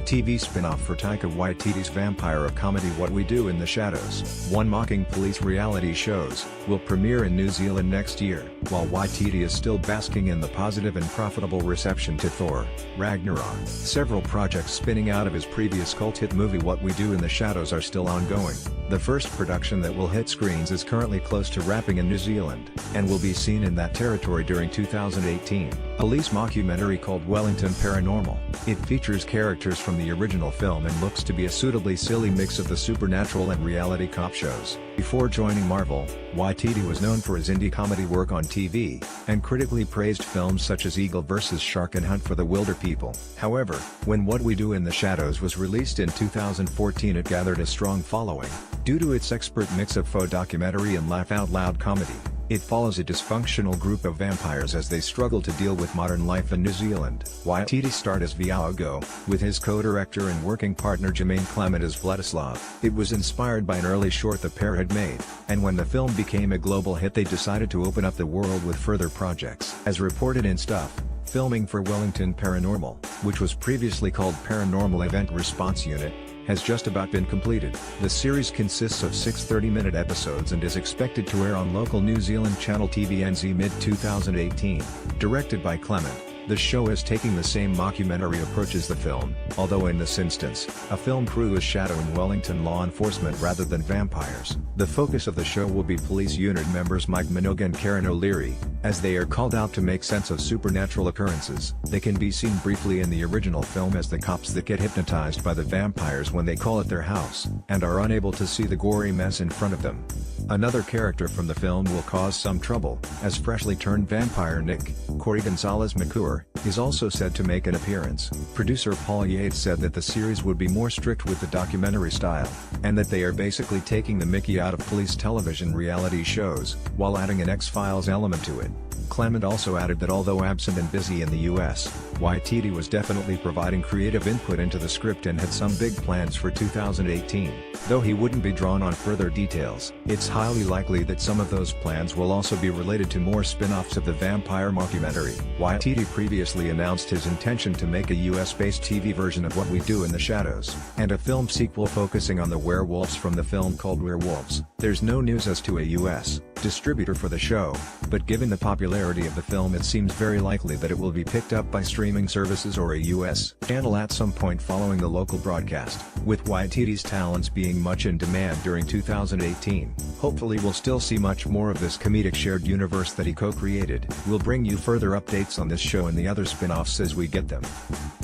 TV spin-off for Taika Waititi's vampire comedy What We Do in the Shadows, one mocking police reality shows, will premiere in New Zealand next year. While Waititi is still basking in the positive and profitable reception to Thor: Ragnarok, several projects spinning out of his previous cult hit movie What We Do in the Shadows are still ongoing. The first production that will hit screens is currently close to wrapping in New Zealand, and will be seen in that territory during 2018. A police mockumentary called Wellington Paranormal. It features characters from the original film and looks to be a suitably silly mix of the supernatural and reality cop shows. Before joining Marvel, Waititi was known for his indie comedy work on TV, and critically praised films such as Eagle vs. Shark and Hunt for the Wilder People. However, when What We Do in the Shadows was released in 2014, it gathered a strong following, due to its expert mix of faux documentary and laugh-out-loud comedy. It follows a dysfunctional group of vampires as they struggle to deal with modern life in New Zealand. Waititi starred as Viago, with his co-director and working partner Jermaine Clement as Vladislav. It was inspired by an early short the pair had made, and when the film became a global hit they decided to open up the world with further projects. As reported in Stuff, filming for Wellington Paranormal, which was previously called Paranormal Event Response Unit, has just about been completed. The series consists of 6 30-minute episodes and is expected to air on local New Zealand channel TVNZ mid-2018. Directed by Clement, the show is taking the same mockumentary approach as the film, although in this instance, a film crew is shadowing Wellington law enforcement rather than vampires. The focus of the show will be police unit members Mike Minogue and Karen O'Leary, as they are called out to make sense of supernatural occurrences. They can be seen briefly in the original film as the cops that get hypnotized by the vampires when they call at their house, and are unable to see the gory mess in front of them. Another character from the film will cause some trouble, as freshly turned vampire Nick, Corey Gonzalez McClure, is also said to make an appearance. Producer Paul Yates said that the series would be more strict with the documentary style, and that they are basically taking the mickey out of police television reality shows, while adding an X-Files element to it. Clement also added that although absent and busy in the US, Waititi was definitely providing creative input into the script and had some big plans for 2018. Though he wouldn't be drawn on further details, it's highly likely that some of those plans will also be related to more spin-offs of the vampire mockumentary. Waititi previously announced his intention to make a US-based TV version of What We Do in the Shadows, and a film sequel focusing on the werewolves from the film called Werewolves. There's no news as to a US distributor for the show, but given the popularity of the film it seems very likely that it will be picked up by streaming services or a US channel at some point following the local broadcast. With Waititi's talents being much in demand during 2018, hopefully we'll still see much more of this comedic shared universe that he co-created. We'll bring you further updates on this show and the other spin-offs as we get them.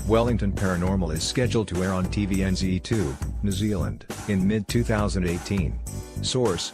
Wellington Paranormal is scheduled to air on TVNZ2, New Zealand, in mid-2018. Source: